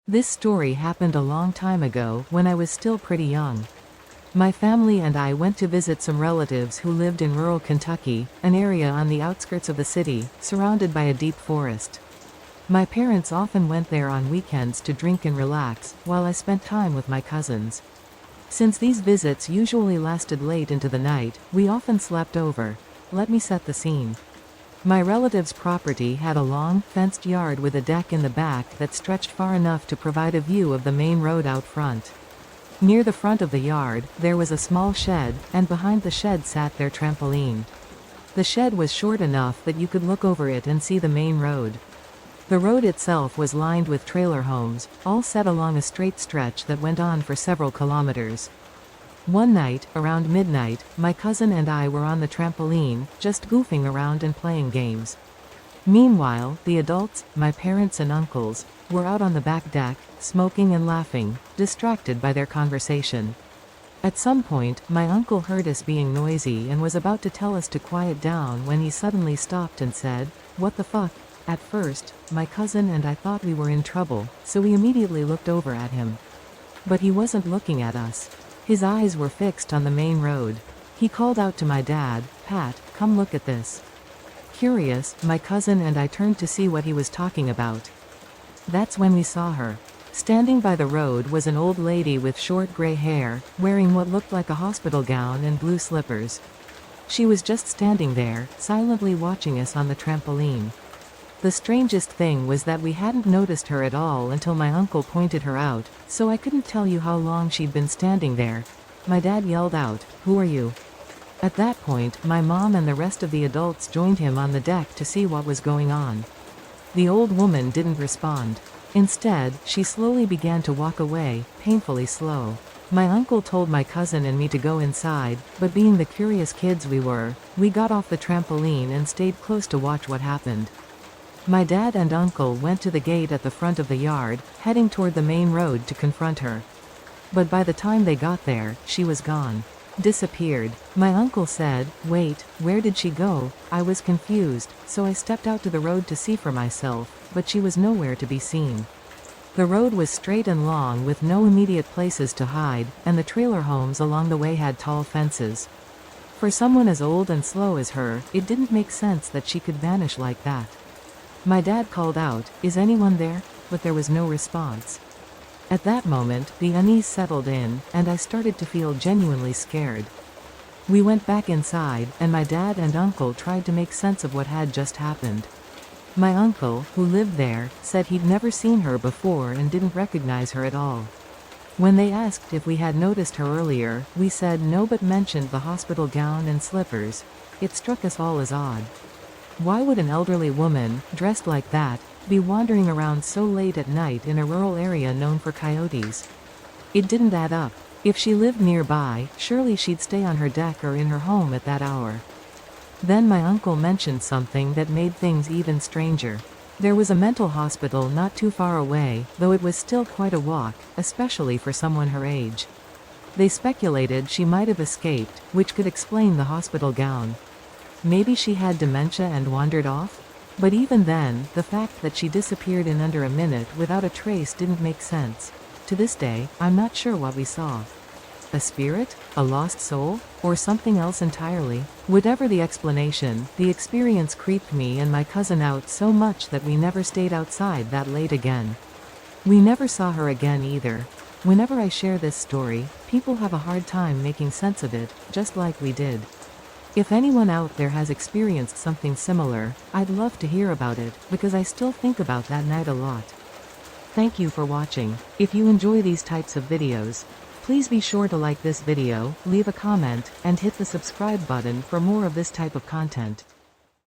This story happened a long time ago when I was still pretty young. My family and I went to visit some relatives who lived in rural Kentucky, an area on the outskirts of the city, surrounded by a deep forest. My parents often went there on weekends to drink and relax, while I spent time with my cousins. Since these visits usually lasted late into the night, we often slept over. Let me set the scene. My relative's property had a long, fenced yard with a deck in the back that stretched far enough to provide a view of the main road out front. Near the front of the yard, there was a small shed, and behind the shed sat their trampoline. The shed was short enough that you could look over it and see the main road. The road itself was lined with trailer homes, all set along a straight stretch that went on for several kilometers. One night, around midnight, my cousin and I were on the trampoline, just goofing around and playing games. Meanwhile, the adults, my parents and uncles, were out on the back deck, smoking and laughing, distracted by their conversation. At some point, my uncle heard us being noisy and was about to tell us to quiet down when he suddenly stopped and said, "What the fuck?" At first, my cousin and I thought we were in trouble, so we immediately looked over at him. But he wasn't looking at us. His eyes were fixed on the main road. He called out to my dad, "Pat, come look at this." Curious, my cousin and I turned to see what he was talking about. That's when we saw her. Standing by the road was an old lady with short gray hair, wearing what looked like a hospital gown and blue slippers. She was just standing there, silently watching us on the trampoline. The strangest thing was that we hadn't noticed her at all until my uncle pointed her out, so I couldn't tell you how long she'd been standing there. My dad yelled out, "Who are you?" At that point, my mom and the rest of the adults joined him on the deck to see what was going on. The old woman didn't respond. Instead, she slowly began to walk away, painfully slow. My uncle told my cousin and me to go inside, but being the curious kids we were, we got off the trampoline and stayed close to watch what happened. My dad and uncle went to the gate at the front of the yard, heading toward the main road to confront her. But by the time they got there, she was gone. Disappeared. My uncle said, "Wait, where did she go?" I was confused, so I stepped out to the road to see for myself, but she was nowhere to be seen. The road was straight and long with no immediate places to hide, and the trailer homes along the way had tall fences. For someone as old and slow as her, it didn't make sense that she could vanish like that. My dad called out, "Is anyone there?" But there was no response. At that moment, the unease settled in, and I started to feel genuinely scared. We went back inside, and my dad and uncle tried to make sense of what had just happened. My uncle, who lived there, said he'd never seen her before and didn't recognize her at all. When they asked if we had noticed her earlier, we said no but mentioned the hospital gown and slippers. It struck us all as odd. Why would an elderly woman, dressed like that, be wandering around so late at night in a rural area known for coyotes? It didn't add up. If she lived nearby, surely she'd stay on her deck or in her home at that hour. Then my uncle mentioned something that made things even stranger. There was a mental hospital not too far away, though it was still quite a walk, especially for someone her age. They speculated she might have escaped, which could explain the hospital gown. Maybe she had dementia and wandered off? But even then, the fact that she disappeared in under a minute without a trace didn't make sense. To this day, I'm not sure what we saw. A spirit? A lost soul? Or something else entirely? Whatever the explanation, the experience creeped me and my cousin out so much that we never stayed outside that late again. We never saw her again either. Whenever I share this story, people have a hard time making sense of it, just like we did. If anyone out there has experienced something similar, I'd love to hear about it, because I still think about that night a lot. Thank you for watching. If you enjoy these types of videos, please be sure to like this video, leave a comment, and hit the subscribe button for more of this type of content.